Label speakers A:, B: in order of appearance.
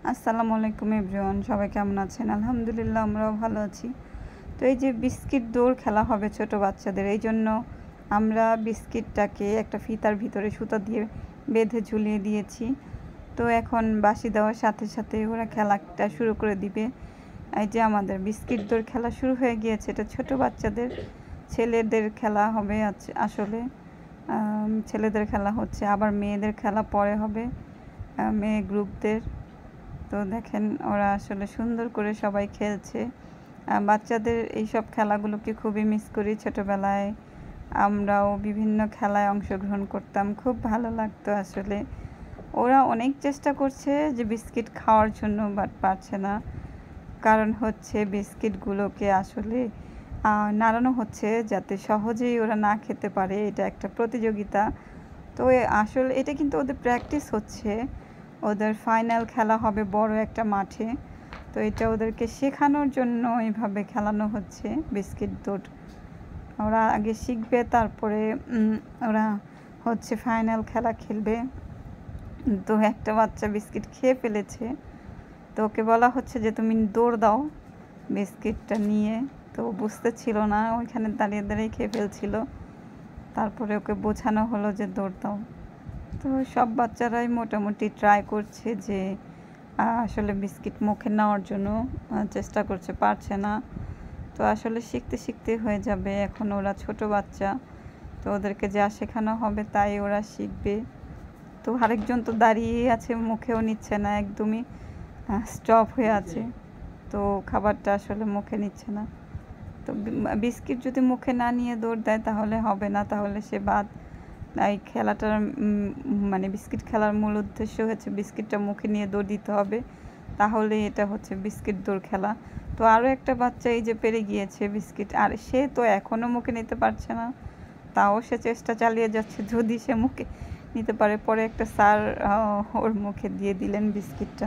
A: আসসালামু আলাইকুম এভরিওয়ান, সবাই কেমন আছেন? আলহামদুলিল্লাহ আমরাও ভালো আছি। তো এই যে বিস্কিট দৌড় খেলা হবে ছোট বাচ্চাদের, এই জন্য আমরা বিস্কিটটাকে একটা ফিতার ভিতরে সুতা দিয়ে বেঁধে ঝুলিয়ে দিয়েছি। তো এখন বাঁশি দেওয়ার সাথে সাথে ওরা খেলাটা শুরু করে দিবে। এই যে আমাদের বিস্কিট দৌড় খেলা শুরু হয়ে গিয়েছে। এটা ছোট বাচ্চাদের, ছেলেদের খেলা হবে আসলে। ছেলেদের খেলা হচ্ছে, আবার মেয়েদের খেলা পরে হবে, মেয়ে গ্রুপদের। তো দেখেন ওরা আসলে সুন্দর করে সবাই খেলছে। বাচ্চাদের এইসব খেলাগুলোকে খুবই মিস করি। ছোটোবেলায় আমরাও বিভিন্ন খেলায় অংশগ্রহণ করতাম, খুব ভালো লাগতো আসলে। ওরা অনেক চেষ্টা করছে যে বিস্কিট খাওয়ার জন্য, বাট পারছে না। কারণ হচ্ছে বিস্কিটগুলোকে আসলে নাড়ানো হচ্ছে যাতে সহজেই ওরা না খেতে পারে। এটা একটা প্রতিযোগিতা। তো আসলে এটা কিন্তু ওদের প্র্যাকটিস হচ্ছে। ওদের ফাইনাল খেলা হবে বড় একটা মাঠে। তো এটা ওদেরকে শেখানোর জন্য এইভাবে খেলানো হচ্ছে বিস্কিট দৌড়। ওরা আগে শিখবে, তারপরে ওরা হচ্ছে ফাইনাল খেলা খেলবে। তো একটা বাচ্চা বিস্কিট খেয়ে ফেলেছে, তো ওকে বলা হচ্ছে যে তুমি দৌড় দাও বিস্কিটটা নিয়ে। তো বুঝতে ছিল না, ওইখানে দাঁড়িয়ে দাঁড়িয়ে খেয়ে ফেলছিল। তারপরে ওকে বোঝানো হলো যে দৌড় দাও। তো সব বাচ্চারাই মোটামুটি ট্রাই করছে যে আসলে বিস্কিট মুখে নেওয়ার জন্য চেষ্টা করছে, পারছে না। তো আসলে শিখতে শিখতে হয়ে যাবে। এখন ওরা ছোট বাচ্চা, তো ওদেরকে যা শেখানো হবে তাই ওরা শিখবে। তো আরেকজন তো দাঁড়িয়ে আছে, মুখেও নিচ্ছে না, একদমই স্টপ হয়ে আছে। তো খাবারটা আসলে মুখে নিচ্ছে না। তো বিস্কিট যদি মুখে না নিয়ে দৌড় দেয় তাহলে হবে না, তাহলে সে বাদ। এই খেলাটার মানে বিস্কিট খেলার মূল উদ্দেশ্য হচ্ছে বিস্কিটটা মুখে নিয়ে দৌড় দিতে হবে, তাহলে এটা হচ্ছে বিস্কিট দৌড় খেলা। তো আরও একটা বাচ্চা এই যে পেরে গিয়েছে বিস্কিট, আর সে তো এখনও মুখে নিতে পারছে না। তাও সে চেষ্টা চালিয়ে যাচ্ছে, যদি সে মুখে নিতে পারে। পরে একটা স্যার ওর মুখে দিয়ে দিলেন বিস্কিটটা।